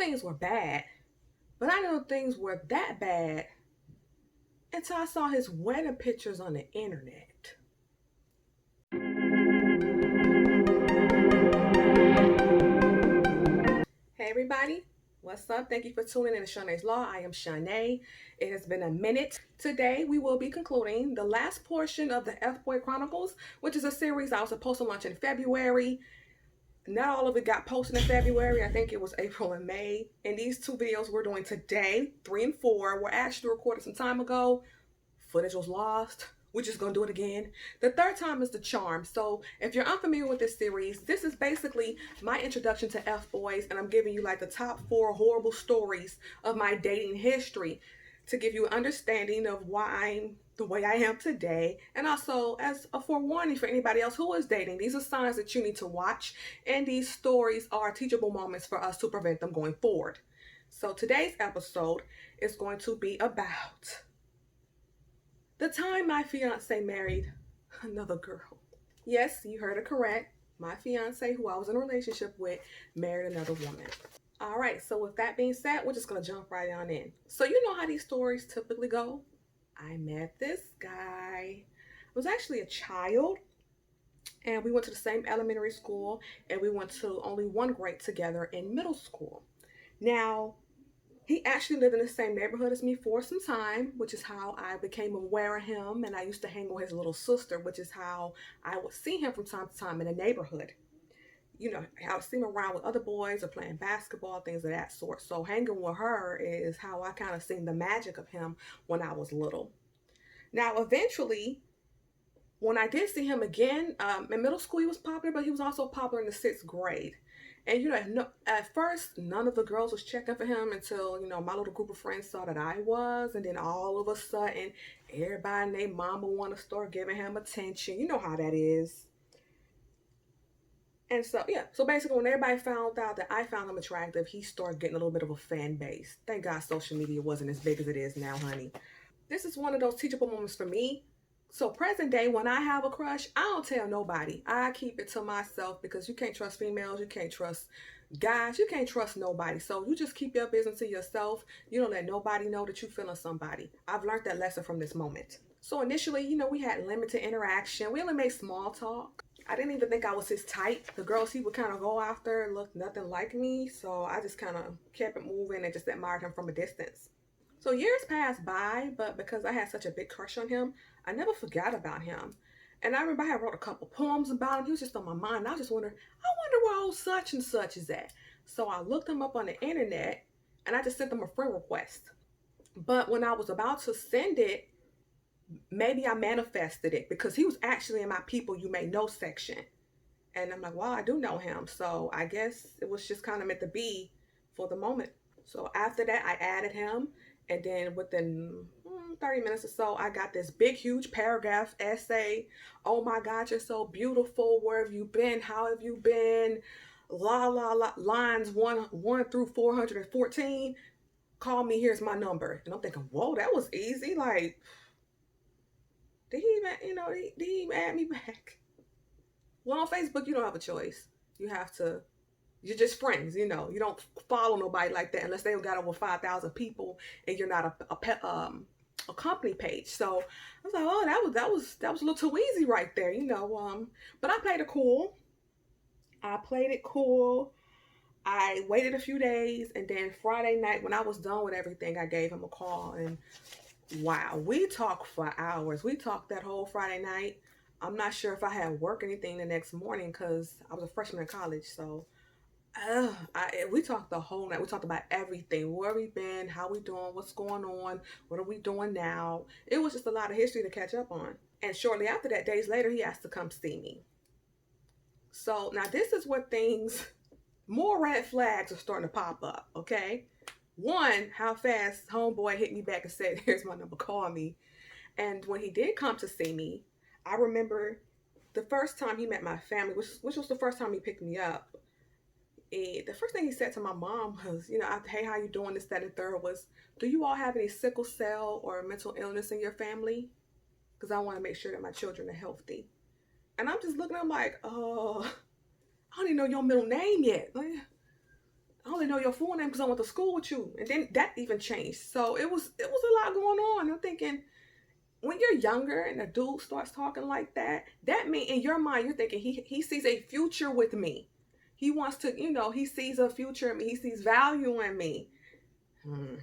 things were bad, but I didn't know things were that bad until I saw his wedding pictures on the internet. Hey everybody, what's up? Thank you for tuning in to Shanae's Law. I am Shanae. It has been a minute. Today we will be concluding the last portion of the F-Boy Chronicles, which is a series I was supposed to launch in February. Not all of it got posted in February. I think it was April and May. And these two videos we're doing today, 3 and 4, were actually recorded some time ago. Footage was lost. We're just gonna do it again. The third time is the charm. So if you're unfamiliar with this series, this is basically my introduction to F-Boys, and I'm giving you like the top 4 horrible stories of my dating history to give you an understanding of why I'm the way I am today, and also as a forewarning for anybody else who is dating. These are signs that you need to watch, and these stories are teachable moments for us to prevent them going forward. So today's episode is going to be about the time my fiance married another girl. Yes, you heard it correct. My fiance, who I was in a relationship with, married another woman. All right, so with that being said, we're just gonna jump right on in. So you know how these stories typically go. I met this guy. I was actually a child, and we went to the same elementary school, and we went to only one grade together in middle school. Now, he actually lived in the same neighborhood as me for some time, which is how I became aware of him. And I used to hang with his little sister, which is how I would see him from time to time in the neighborhood. You know, I would see him around with other boys or playing basketball, things of that sort. So hanging with her is how I kind of seen the magic of him when I was little. Now, eventually, when I did see him again, in middle school, he was popular, but he was also popular in the 6th grade. And, you know, no, at first, none of the girls was checking for him until, you know, my little group of friends saw that I was. And then all of a sudden, everybody and their mama want to start giving him attention. You know how that is. And so, yeah. So basically, when everybody found out that I found him attractive, he started getting a little bit of a fan base. Thank God social media wasn't as big as it is now, honey. This is one of those teachable moments for me. So present day, when I have a crush, I don't tell nobody. I keep it to myself because you can't trust females, you can't trust guys, you can't trust nobody. So you just keep your business to yourself. You don't let nobody know that you feeling somebody. I've learned that lesson from this moment. So initially, you know, we had limited interaction. We only made small talk. I didn't even think I was his type. The girls he would kind of go after looked nothing like me. So I just kind of kept it moving and just admired him from a distance. So years passed by, but because I had such a big crush on him, I never forgot about him. And I remember I wrote a couple poems about him. He was just on my mind. I just wondered, I wonder where old such and such is at. So I looked him up on the internet and I just sent him a friend request. But when I was about to send it, maybe I manifested it because he was actually in my people you may know section. And I'm like, wow, I do know him. So I guess it was just kind of meant to be for the moment. So after that, I added him. And then within 30 minutes or so, I got this big, huge paragraph essay. Oh my God, you're so beautiful. Where have you been? How have you been? La, la, la. Lines 1 through 414. Call me. Here's my number. And I'm thinking, whoa, that was easy. Like, did he even, you know, did he even add me back? Well, on Facebook, you don't have a choice. You have to. You're just friends, you know. You don't follow nobody like that unless they got over 5,000 people and you're not a company page. So I was like, oh, that was a little too easy right there, you know. But I played it cool. I waited a few days, and then Friday night when I was done with everything, I gave him a call, and wow, we talked for hours. We talked that whole Friday night. I'm not sure if I had work or anything the next morning because I was a freshman in college, so. We talked the whole night. We talked about everything. Where we been, how we doing, what's going on, what are we doing now. It was just a lot of history to catch up on. And shortly after that, days later, he asked to come see me. So now this is where more red flags are starting to pop up, okay? One, how fast homeboy hit me back and said, here's my number, call me. And when he did come to see me, I remember the first time he met my family, which was the first time he picked me up. The first thing he said to my mom was, you know, hey, how you doing, this, that, and third, was, do you all have any sickle cell or mental illness in your family? Because I want to make sure that my children are healthy. And I'm just looking at him like, I don't even know your middle name yet. Like, I only know your full name because I went to school with you. And then that even changed. So it was a lot going on. I'm thinking, when you're younger and a dude starts talking like that, that means in your mind you're thinking he sees a future with me. He wants to, he sees a future in me. He sees value in me. Hmm.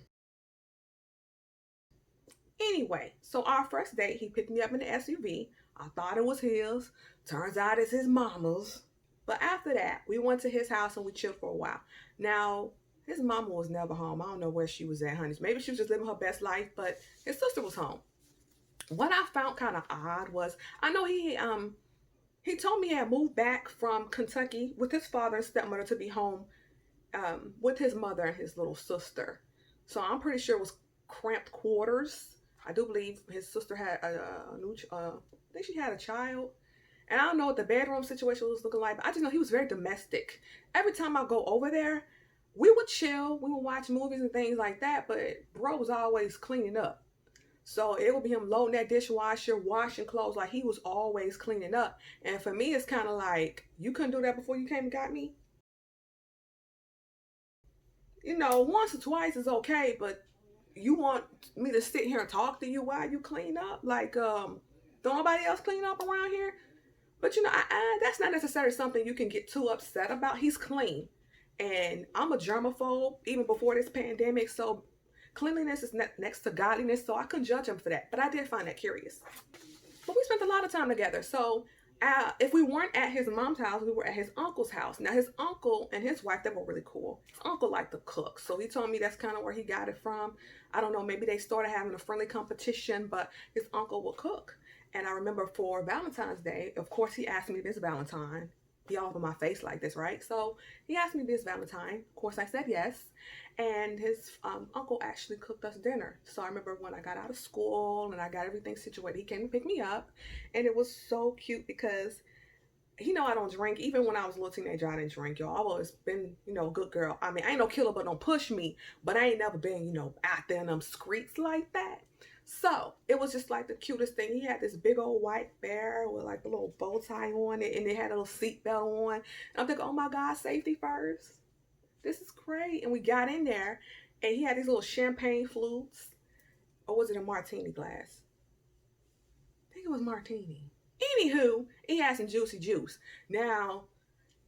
Anyway, so our first date, he picked me up in the SUV. I thought it was his. Turns out it's his mama's. But after that, we went to his house and we chilled for a while. Now, his mama was never home. I don't know where she was at, honey. Maybe she was just living her best life, but his sister was home. What I found kind of odd was, I know he told me he had moved back from Kentucky with his father and stepmother to be home with his mother and his little sister. So I'm pretty sure it was cramped quarters. I do believe his sister had a new, I think she had a child. And I don't know what the bedroom situation was looking like, but I just know he was very domestic. Every time I go over there, we would chill, we would watch movies and things like that, but bro was always cleaning up. So it would be him loading that dishwasher, washing clothes, like he was always cleaning up. And for me, it's kind of like, you couldn't do that before you came and got me? Once or twice is okay, but you want me to sit here and talk to you while you clean up? Like, don't nobody else clean up around here? But that's not necessarily something you can get too upset about. He's clean. And I'm a germaphobe even before this pandemic. So cleanliness is next to godliness. So I couldn't judge him for that. But I did find that curious. But we spent a lot of time together. So if we weren't at his mom's house, we were at his uncle's house. Now, his uncle and his wife, they were really cool. His uncle liked to cook. So he told me that's kind of where he got it from. I don't know, maybe they started having a friendly competition, but his uncle would cook. And I remember for Valentine's Day, of course, he asked me this Valentine. Be all over my face like this, right? So he asked me this Valentine. Of course, I said yes. And his uncle actually cooked us dinner. So I remember when I got out of school and I got everything situated, he came to pick me up. And it was so cute because I don't drink. Even when I was a little teenager, I didn't drink, y'all. I've always been, a good girl. I mean, I ain't no killer, but don't push me. But I ain't never been, out there in them streets like that. So it was just like the cutest thing. He had this big old white bear with like a little bow tie on it, and it had a little seat belt on. And I'm thinking, oh my God, safety first. This is great. And we got in there, and he had these little champagne flutes, or was it a martini glass? I think it was martini. Anywho, he had some juicy juice. Now,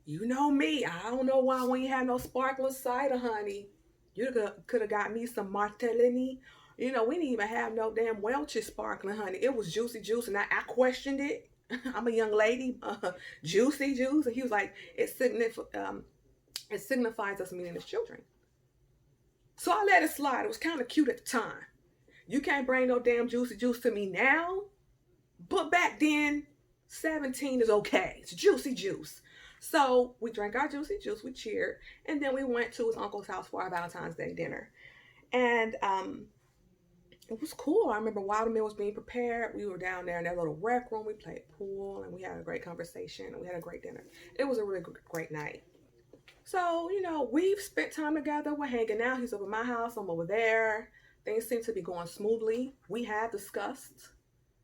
you know me. I don't know why we ain't had no sparkling cider, honey. You could have got me some Martellini. We didn't even have no damn Welch's sparkling, honey. It was juicy juice, and I questioned it. I'm a young lady. Juicy juice. And he was like, it signifies us meeting as children. So I let it slide. It was kind of cute at the time. You can't bring no damn juicy juice to me now. But back then, 17 is okay. It's juicy juice. So we drank our juicy juice, we cheered, and then we went to his uncle's house for our Valentine's Day dinner. And it was cool. I remember while the meal was being prepared, we were down there in that little rec room. We played pool and we had a great conversation and we had a great dinner. It was a really great night. So, we've spent time together. We're hanging out. He's over my house. I'm over there. Things seem to be going smoothly. We have discussed,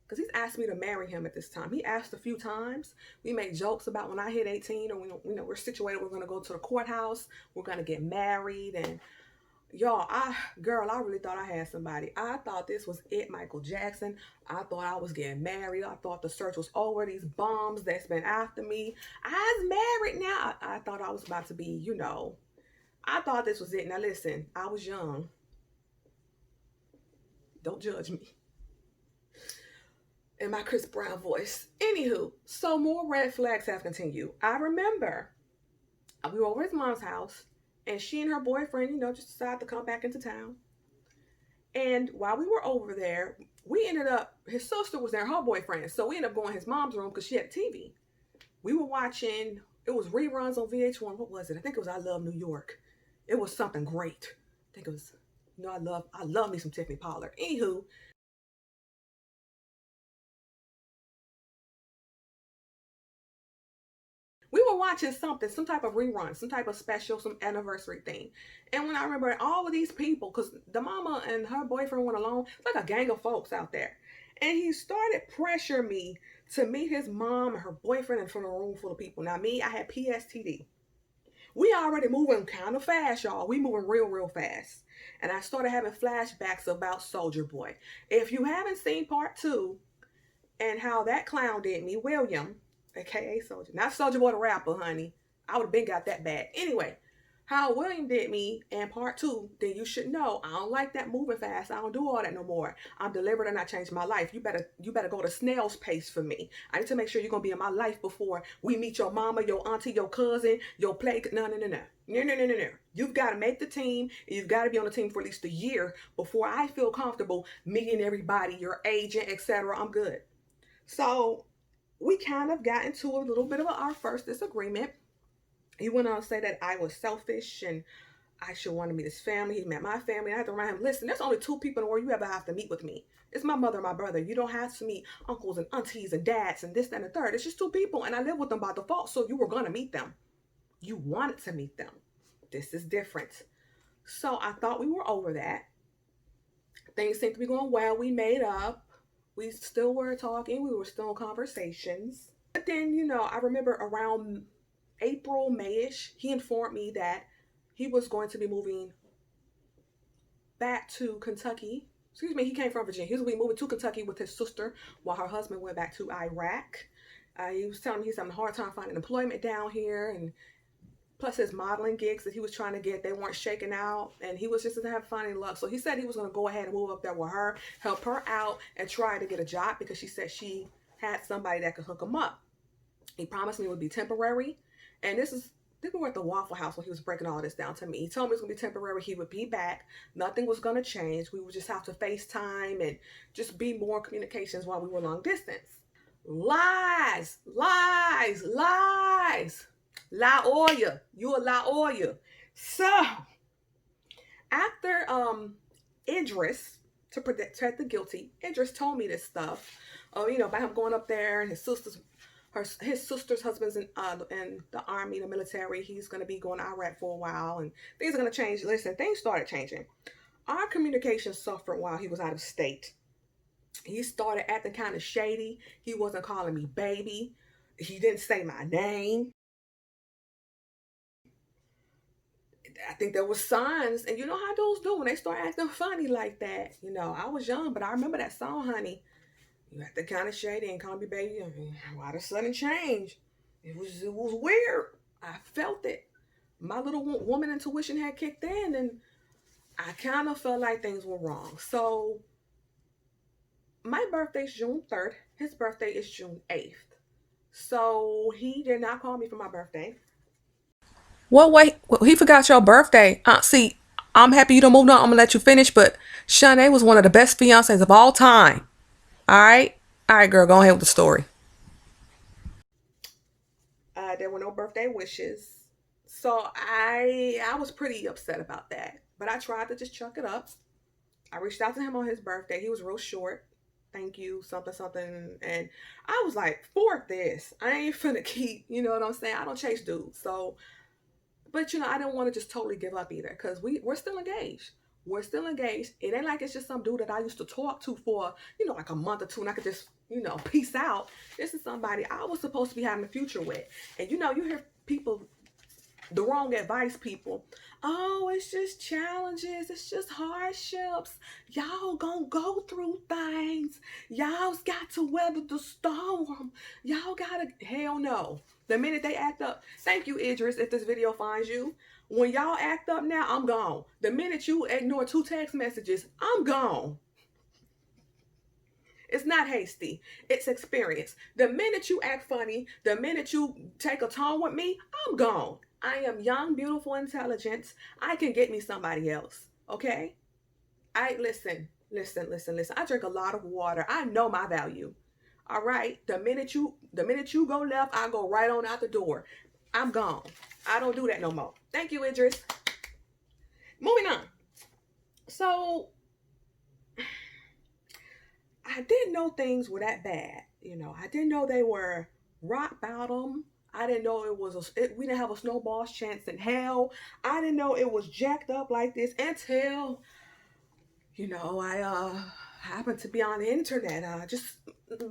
because he's asked me to marry him at this time. He asked a few times. We make jokes about when I hit 18 or we're situated, we're going to go to the courthouse. We're going to get married. And y'all, I really thought I had somebody. I thought this was it, Michael Jackson. I thought I was getting married. I thought the search was over. These bums that's been after me. I was married now. I thought I was about to be, I thought this was it. Now listen, I was young. Don't judge me. In my Chris Brown voice. Anywho, so more red flags have continued. I remember we were over at his mom's house, and she and her boyfriend, just decided to come back into town. And while we were over there, his sister was there, her boyfriend. So we ended up going to his mom's room because she had a TV. We were watching, it was reruns on VH1. What was it? I think it was I Love New York. It was something great. I think it was, I love me some Tiffany Pollard. Anywho, we were watching something, some type of rerun, some type of special, some anniversary thing. And when I remember all of these people, because the mama and her boyfriend went along, it's like a gang of folks out there. And he started pressuring me to meet his mom and her boyfriend in front of a room full of people. Now me, I had PSTD. we already moving kind of fast, y'all. We moving real fast. And I started having flashbacks about Soldier Boy. If you haven't seen part 2 and how that clown did me, William, aka Soldier, not Soldier Boy the rapper, honey. I would have been got that bad. Anyway, how William did me in part 2, then you should know I don't like that moving fast. I don't do all that no more. I'm deliberate and I changed my life. You better go to snail's pace for me. I need to make sure you're gonna be in my life before we meet your mama, your auntie, your cousin, your play. No. No. You've got to make the team. And you've got to be on the team for at least a year before I feel comfortable meeting everybody, your agent, etc. I'm good. So we kind of got into a little bit of our first disagreement. He went on to say that I was selfish and I should want to meet his family. He met my family. I had to remind him, listen, there's only 2 people in the world you ever have to meet with me. It's my mother and my brother. You don't have to meet uncles and aunties and dads and this, that, and the third. It's just 2 people, and I live with them by default, so you were going to meet them. You wanted to meet them. This is different. So I thought we were over that. Things seemed to be going well. We made up. We still were talking. We were still in conversations. But then, I remember around April, Mayish, he informed me that he was going to be moving back to Kentucky. Excuse me, he came from Virginia. He was going to be moving to Kentucky with his sister while her husband went back to Iraq. He was telling me he's having a hard time finding employment down here, and plus his modeling gigs that he was trying to get, they weren't shaking out, and he was just not having finding luck. So he said he was going to go ahead and move up there with her, help her out, and try to get a job because she said she had somebody that could hook him up. He promised me it would be temporary, and I think we were at the Waffle House when he was breaking all this down to me. He told me it was going to be temporary. He would be back. Nothing was going to change. We would just have to FaceTime and just be more communications while we were long distance. Lies. Lie-oya. You a lie-oya. So, after Idris, to protect the guilty, Idris told me this stuff. About him going up there and his sister's husband's in the army, the military. He's going to be going to Iraq for a while, and things are going to change. Listen, things started changing. Our communication suffered while he was out of state. He started acting kind of shady. He wasn't calling me baby. He didn't say my name. I think there was signs, and you know how those do when they start acting funny like that. I was young, but I remember that song, honey. You acting kind of shady and call me baby. Why the sudden change? It was weird. I felt it. My little woman intuition had kicked in, and I kind of felt like things were wrong. So my birthday's June 3rd. His birthday is June 8th. So he did not call me for my birthday. What? Wait, he forgot your birthday. See, I'm happy you don't move on. I'm gonna let you finish, but Shanae was one of the best fiancés of all time. All right, girl, go ahead with the story. There were no birthday wishes, so I was pretty upset about that. But I tried to just chuck it up. I reached out to him on his birthday. He was real short. Thank you, something, something. And I was like, fork this. I ain't finna keep, you know what I'm saying? I don't chase dudes. So, but I didn't want to just totally give up either because we're still engaged. We're still engaged. It ain't like it's just some dude that I used to talk to for, like a month or two and I could just, peace out. This is somebody I was supposed to be having a future with. And you hear people, the wrong advice people. Oh, it's just challenges. It's just hardships. Y'all gonna go through things. Y'all's got to weather the storm. Y'all gotta, hell no. The minute they act up, thank you, Idris, if this video finds you. When y'all act up now, I'm gone. The minute you ignore 2 text messages, I'm gone. It's not hasty. It's experience. The minute you act funny, the minute you take a tone with me, I'm gone. I am young, beautiful, intelligent. I can get me somebody else. Okay? Listen. I drink a lot of water. I know my value. All right? The minute you go left, I go right on out the door. I'm gone. I don't do that no more. Thank you, Idris. Moving on. So I didn't know things were that bad. I didn't know they were rock bottom. I didn't know we didn't have a snowball's chance in hell. I didn't know it was jacked up like this until, I happened to be on the internet, just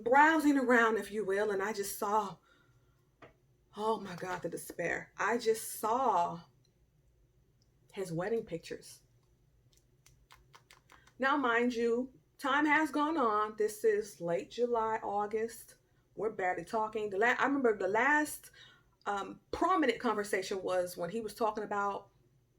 browsing around, if you will, and I just saw Oh my God, the despair. I just saw his wedding pictures. Now, mind you, time has gone on. This is late July, August. We're barely talking. I remember the last prominent conversation was when he was talking about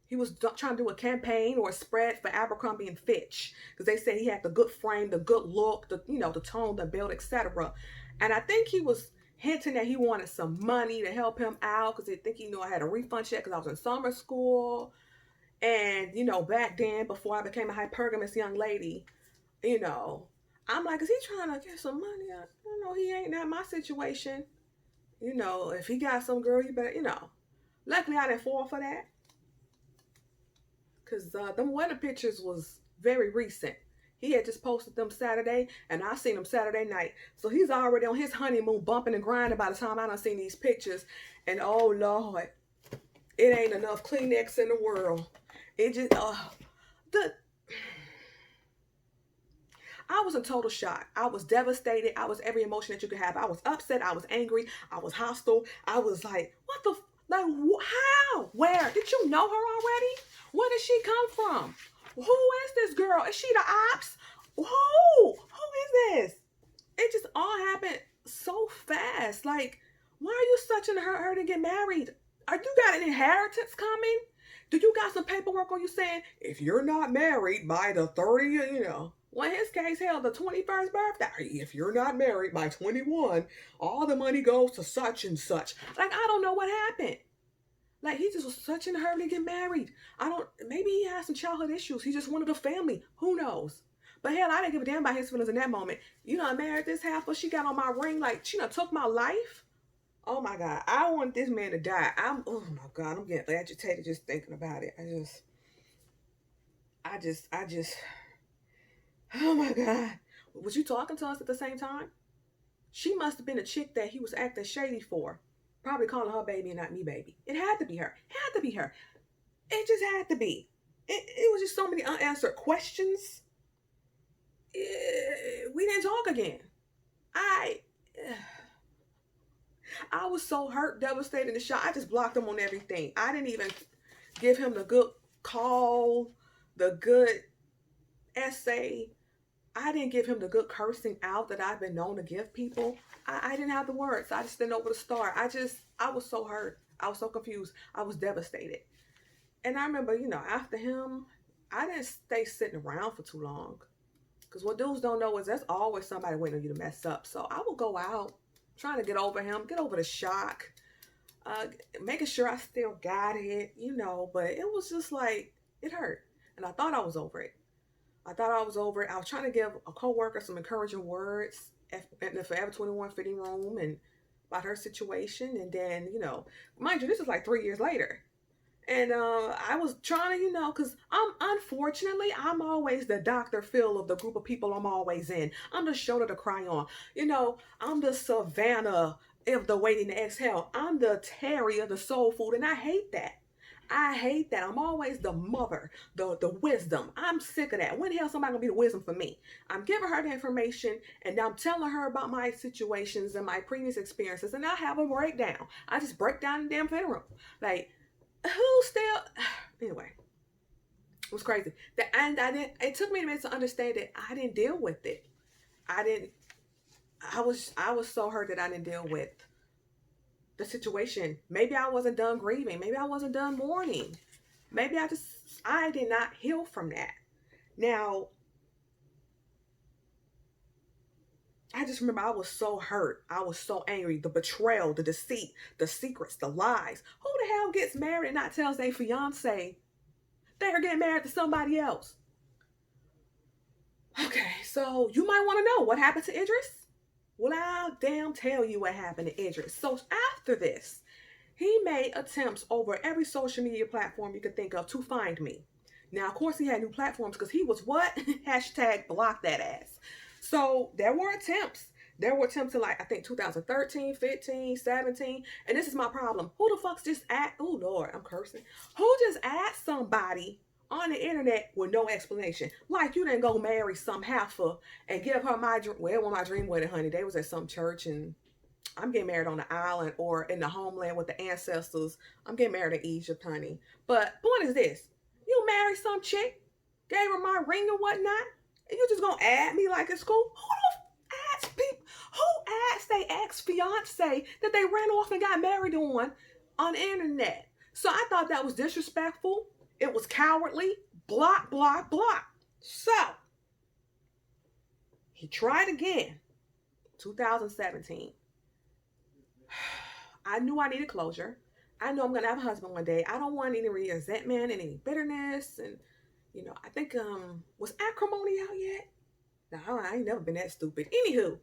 he was trying to do a campaign or a spread for Abercrombie and Fitch because they said he had the good frame, the good look, the tone, the build, etc. And I think he was hinting that he wanted some money to help him out because they think I had a refund check because I was in summer school. And back then, before I became a hypergamous young lady, you know, I'm like, is he trying to get some money? He ain't not my situation. If he got some girl, you better, Luckily, I didn't fall for that because them wedding pictures was very recent. He had just posted them Saturday, and I seen them Saturday night. So he's already on his honeymoon, bumping and grinding by the time I done seen these pictures. And oh Lord, it ain't enough Kleenex in the world. It just, the I was in total shock. I was devastated. I was every emotion that you could have. I was upset. I was angry. I was hostile. I was like, what the, like, how? Where? Did you know her already? Where did she come from? Who is this girl? Is she the ops? Who is this? It just all happened so fast. Like, why are you such in a hurry to get married? Are you got an inheritance coming? Do you got some paperwork on you saying if you're not married by the 30th, well, in his case, hell, the 21st birthday, if you're not married by 21, all the money goes to such and such. Like, I don't know what happened. Like, he just was such in a hurry to get married. Maybe he had some childhood issues. He just wanted a family. Who knows? But hell, I didn't give a damn about his feelings in that moment. I married this half, but she got on my ring like she done took my life. Oh my God, I want this man to die. Oh my God, I'm getting agitated just thinking about it. I just, oh my God. Was you talking to us at the same time? She must have been a chick that he was acting shady for. Probably calling her baby and not me baby. It had to be her. It had to be her. It just had to be. It was just so many unanswered questions. We didn't talk again. I I was so hurt, devastated, and shocked. I just blocked him on everything. I didn't even give him the good call, the good essay. I didn't give him the good cursing out that I've been known to give people. I didn't have the words. I just didn't know where to start. I was so hurt. I was so confused. I was devastated. And I remember, after him, I didn't stay sitting around for too long. Because what dudes don't know is there's always somebody waiting on you to mess up. So I will go out trying to get over him, get over the shock, making sure I still got it, but it was just like, it hurt. And I thought I was over it. I was trying to give a coworker some encouraging words in the Forever 21 fitting room and about her situation. And then, mind you, this is like 3 years later. And I was trying to, because I'm always the Dr. Phil of the group of people I'm always in. I'm the shoulder to cry on. I'm the Savannah of the waiting to exhale. I'm the Terry of the soul food. And I hate that. I'm always the mother, the wisdom. I'm sick of that. When the hell somebody gonna be the wisdom for me? I'm giving her the information and I'm telling her about my situations and my previous experiences, and I have a breakdown. I just break down in the damn fitting room. Like, who still anyway, it was crazy. It took me a minute to understand that I didn't deal with it. I was so hurt that I didn't deal with the situation. Maybe I wasn't done grieving. Maybe I wasn't done mourning. Maybe I did not heal from that. Now, I just remember I was so hurt. I was so angry. The betrayal, the deceit, the secrets, the lies. Who the hell gets married and not tells their fiance they're getting married to somebody else? Okay, so you might want to know what happened to Idris. Well, I'll damn tell you what happened to Idris. So after this, he made attempts over every social media platform you could think of to find me. Now, of course, he had new platforms because he was what? Hashtag block that ass. So there were attempts. There were attempts in I think 2013, 15, 17. And this is my problem. Who the fuck's just oh Lord, I'm cursing. Who just asked somebody on the internet with no explanation? Like you didn't go marry some heifer and give her my dream. Well, it wasn't my dream wedding, honey. They was at some church and I'm getting married on the island or in the homeland with the ancestors. I'm getting married in Egypt, honey. But point is this: you married some chick, gave her my ring and whatnot, and you just gonna add me like it's cool? Who the ask people? Who asked they ex fiance that they ran off and got married on the internet? So I thought that was disrespectful. It was cowardly. Block, block, block. So he tried again. 2017. I knew I needed closure. I know I'm gonna have a husband one day. I don't want any resentment and any bitterness. And I think was acrimony out yet? No, I ain't never been that stupid. Anywho,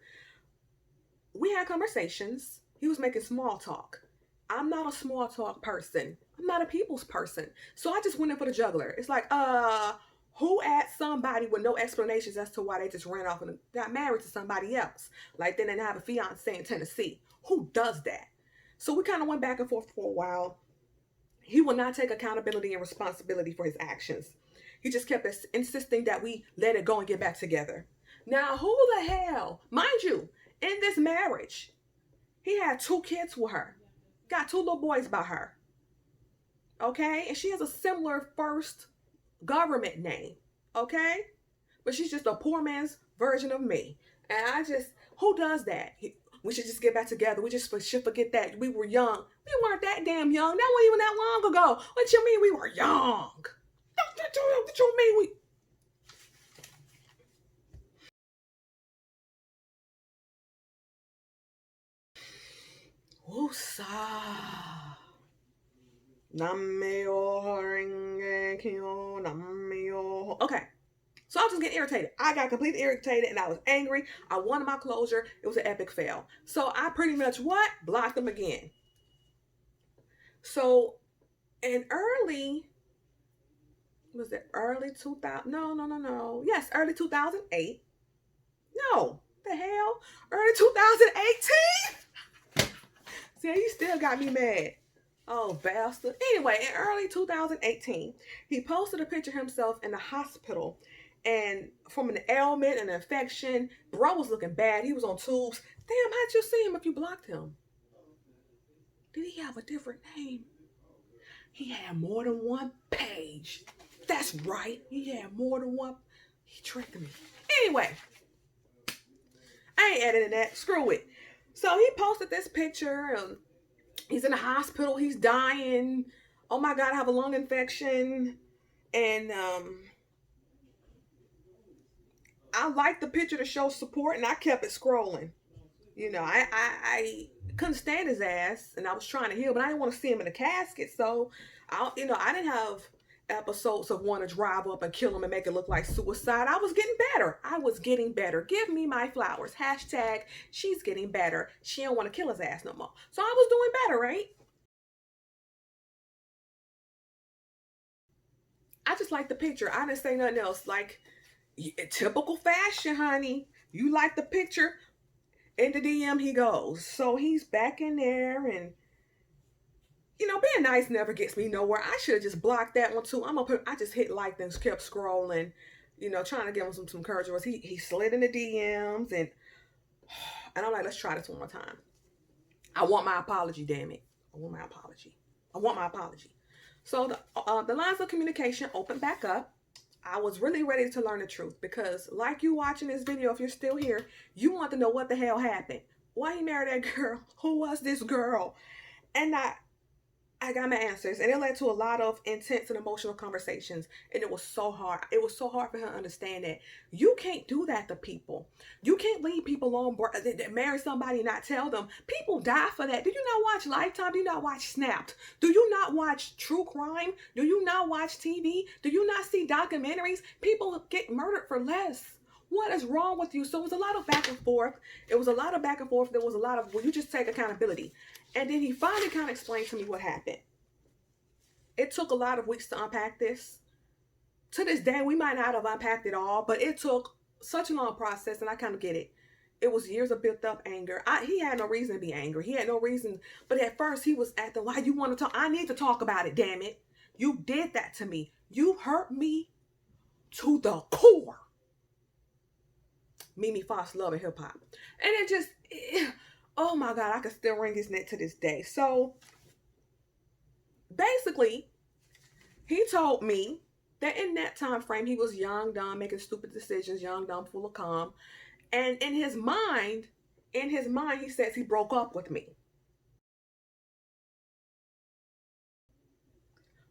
we had conversations. He was making small talk. I'm not a small talk person. I'm not a people's person. So I just went in for the juggler. It's like, who asked somebody with no explanations as to why they just ran off and got married to somebody else? Like they didn't have a fiance in Tennessee. Who does that? So we kind of went back and forth for a while. He would not take accountability and responsibility for his actions. He just kept insisting that we let it go and get back together. Now, who the hell, mind you, in this marriage, he had 2 kids with her, got 2 little boys by her. Okay? And she has a similar first government name. Okay? But she's just a poor man's version of me. And who does that? We should just get back together. We just should forget that we were young. We weren't that damn young. That wasn't even that long ago. What you mean we were young? What you mean we... Woosah. Okay. So I was just getting irritated. I got completely irritated and I was angry. I wanted my closure. It was an epic fail. So I pretty much blocked them again. So in early 2000? No. Yes, early 2008. No, the hell? Early 2018? See, you still got me mad. Oh, bastard. Anyway, in early 2018, he posted a picture of himself in the hospital and from an ailment, an infection. Bro was looking bad. He was on tubes. Damn, how'd you see him if you blocked him? Did he have a different name? He had more than one page. That's right. He had more than one. He tricked me. Anyway, I ain't editing that. Screw it. So he posted this picture. He's in the hospital. He's dying. Oh my God, I have a lung infection. And I liked the picture to show support, and I kept it scrolling. I couldn't stand his ass, and I was trying to heal, but I didn't want to see him in a casket. So, I didn't have episodes of wanting to drive up and kill him and make it look like suicide. I was getting better. Give me my flowers. Hashtag she's getting better. She don't want to kill his ass no more. So I was doing better, right? I just liked the picture. I didn't say nothing else. Like, typical fashion, honey. You like the picture? In the DM he goes. So he's back in there, and being nice never gets me nowhere. I should have just blocked that one too. I just hit like and kept scrolling, trying to give him some encouragement. He slid in the DMs, and I'm like, let's try this one more time. I want my apology, damn it. I want my apology. So the lines of communication opened back up. I was really ready to learn the truth because, like you watching this video, if you're still here, you want to know what the hell happened. Why he married that girl? Who was this girl? And I got my answers, and it led to a lot of intense and emotional conversations, and it was so hard. It was so hard for her to understand that you can't do that to people. You can't leave people on board, marry somebody and not tell them. People die for that. Do you not watch Lifetime? Do you not watch Snapped? Do you not watch true crime? Do you not watch TV? Do you not see documentaries? People get murdered for less. What is wrong with you? So it was a lot of back and forth. There was a lot of, well, you just take accountability. And then he finally kind of explained to me what happened. It took a lot of weeks to unpack this. To this day, we might not have unpacked it all, but it took such a long process, and I kind of get it. It was years of built up anger. He had no reason to be angry. He had no reason. But at first, he was acting, why you want to talk? I need to talk about it, damn it. You did that to me. You hurt me to the core. Mimi Fox love and hip hop. And Oh my God, I can still wring his neck to this day. So basically, he told me that in that time frame, he was young, dumb, making stupid decisions, young, dumb, full of calm. And in his mind, he says he broke up with me.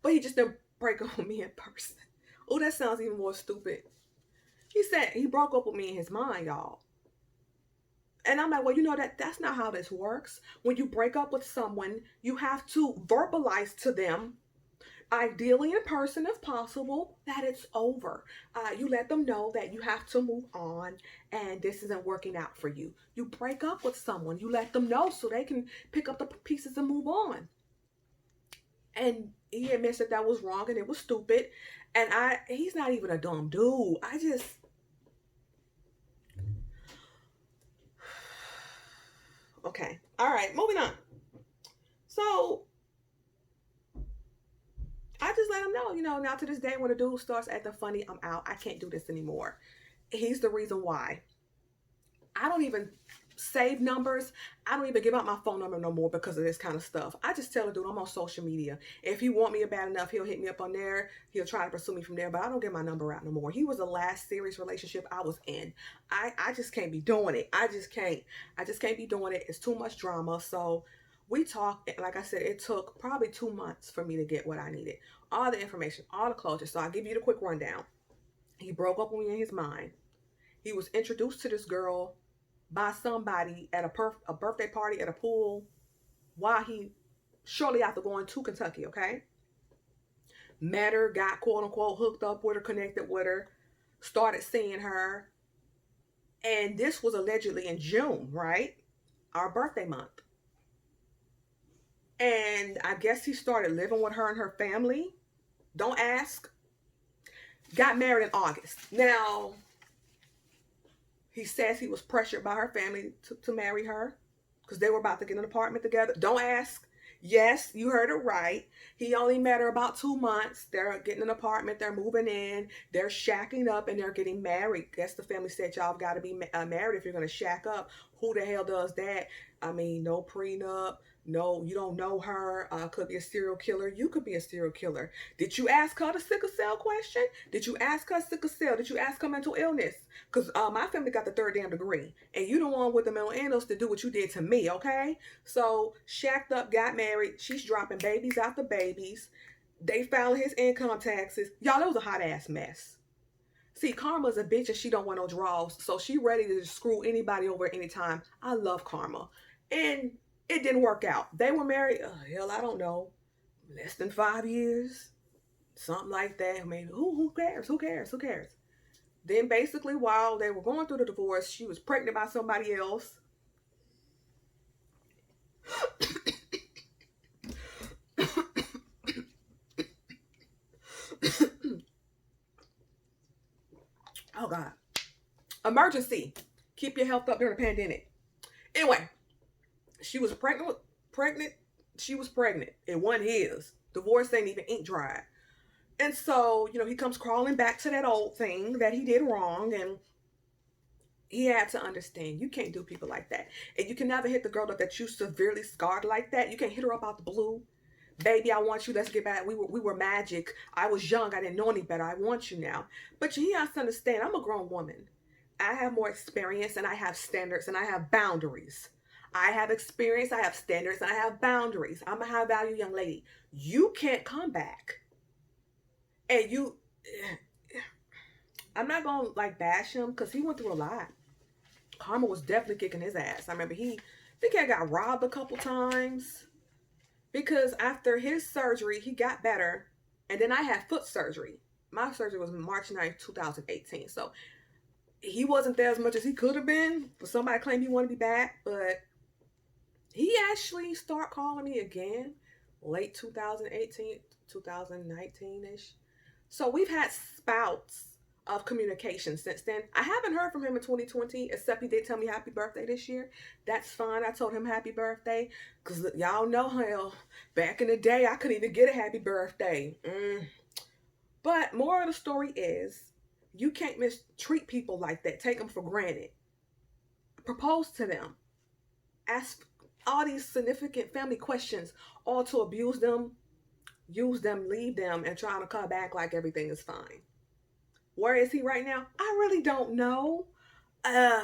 But he just didn't break up with me in person. Oh, that sounds even more stupid. He said he broke up with me in his mind, y'all. And I'm like, well, that's not how this works. When you break up with someone, you have to verbalize to them, ideally in person if possible, that it's over. You let them know that you have to move on and this isn't working out for you. You break up with someone, you let them know so they can pick up the pieces and move on. And he admits that that was wrong and it was stupid. And he's not even a dumb dude. Okay. All right, moving on. So I just let him know, now to this day, when a dude starts acting funny, I'm out. I can't do this anymore. He's the reason why. I don't even save numbers. I don't even give out my phone number no more because of this kind of stuff. I just tell the dude I'm on social media. If he want me bad enough, he'll hit me up on there. He'll try to pursue me from there, but I don't give my number out no more. He was the last serious relationship I was in. I just can't be doing it. I just can't. I just can't be doing it. It's too much drama. So we talked, like I said, it took probably 2 months for me to get what I needed. All the information, all the closure. So I'll give you the quick rundown. He broke up with me in his mind. He was introduced to this girl by somebody at a birthday party at a pool while he shortly after going to Kentucky, okay? Met her, got quote unquote hooked up with her, connected with her, started seeing her. And this was allegedly in June, right? Our birthday month. And I guess he started living with her and her family. Don't ask. Got married in August. Now, he says he was pressured by her family to marry her because they were about to get an apartment together. Don't ask. Yes, you heard it right. He only met her about 2 months. They're getting an apartment. They're moving in. They're shacking up and they're getting married. Guess the family said y'all got to be married if you're going to shack up. Who the hell does that? I mean, no prenup. No, you don't know her. Could be a serial killer. You could be a serial killer. Did you ask her the sickle cell question? Did you ask her sickle cell? Did you ask her mental illness? Because my family got the third damn degree. And you the one with the mental illness to do what you did to me, okay? So, shacked up, got married. She's dropping babies after babies. They filed his income taxes. Y'all, it was a hot ass mess. See, Karma's a bitch and she don't want no draws. So she ready to screw anybody over at any time. I love Karma. And it didn't work out. They were married, hell, I don't know, less than 5 years. Something like that. I mean, who cares? Who cares? Who cares? Then basically while they were going through the divorce, she was pregnant by somebody else. Oh God. Emergency. Keep your health up during the pandemic. Anyway, she was pregnant. She was pregnant. It wasn't his. Divorce ain't even ink dry. And so, he comes crawling back to that old thing that he did wrong. And he had to understand you can't do people like that. And you can never hit the girl up that you severely scarred like that. You can't hit her up out the blue. Baby, I want you. Let's get back. We were magic. I was young. I didn't know any better. I want you now. But he has to understand I'm a grown woman. I have more experience and I have standards and I have boundaries. I have experience, I have standards, and I have boundaries. I'm a high value young lady. You can't come back. And I'm not going to like bash him because he went through a lot. Karma was definitely kicking his ass. I remember I think he got robbed a couple times because after his surgery, he got better. And then I had foot surgery. My surgery was March 9th, 2018. So he wasn't there as much as he could have been. But somebody claimed he wanted to be back. But he actually started calling me again late 2018, 2019-ish. So we've had spouts of communication since then. I haven't heard from him in 2020, except he did tell me happy birthday this year. That's fine. I told him happy birthday because y'all know hell. Back in the day, I couldn't even get a happy birthday. But more of the story is you can't mistreat people like that. Take them for granted. Propose to them. ask all these significant family questions, all to abuse them, use them, leave them, and trying to come back like everything is fine. Where is he right now? I really don't know. I'm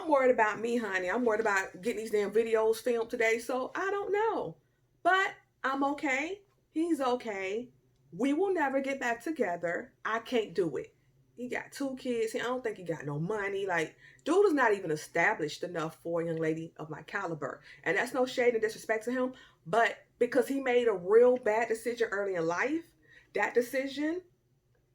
worried about me, honey. I'm worried about getting these damn videos filmed today, so I don't know. But I'm okay. He's okay. We will never get back together. I can't do it. He got 2 kids. I don't think he got no money. Like, dude is not even established enough for a young lady of my caliber. And that's no shade and disrespect to him. But because he made a real bad decision early in life, that decision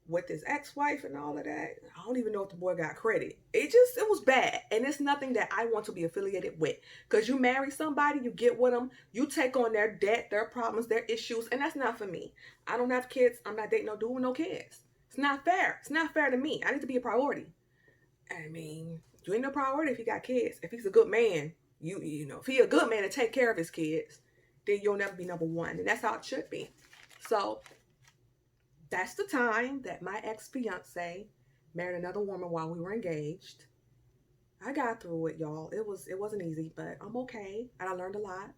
with his ex-wife and all of that, I don't even know if the boy got credit. It was bad. And it's nothing that I want to be affiliated with. Because you marry somebody, you get with them, you take on their debt, their problems, their issues, and that's not for me. I don't have kids. I'm not dating no dude with no kids. It's not fair. It's not fair to me. I need to be a priority. I mean, you ain't no priority if you got kids. If he's a good man, you know, if he a good man to take care of his kids, then you'll never be number one. And that's how it should be. So that's the time that my ex-fiance married another woman while we were engaged. I got through it, y'all. It wasn't easy, but I'm okay. And I learned a lot.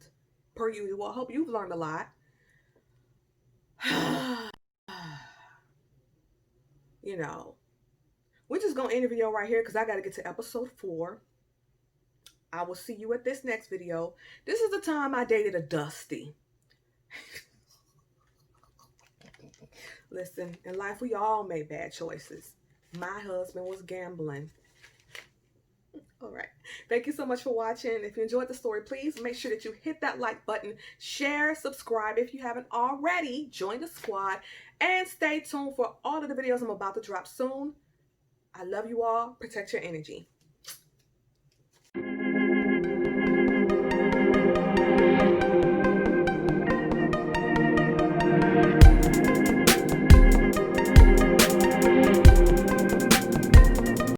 Per usual. I hope you've learned a lot. You know, we're just going to end the video right here because I got to get to episode 4. I will see you at this next video. This is the time I dated a Dusty. Listen, in life we all make bad choices. My husband was gambling. All right. Thank you so much for watching. If you enjoyed the story, please make sure that you hit that like button, share, subscribe if you haven't already, join the squad, and stay tuned for all of the videos I'm about to drop soon. I love you all. Protect your energy.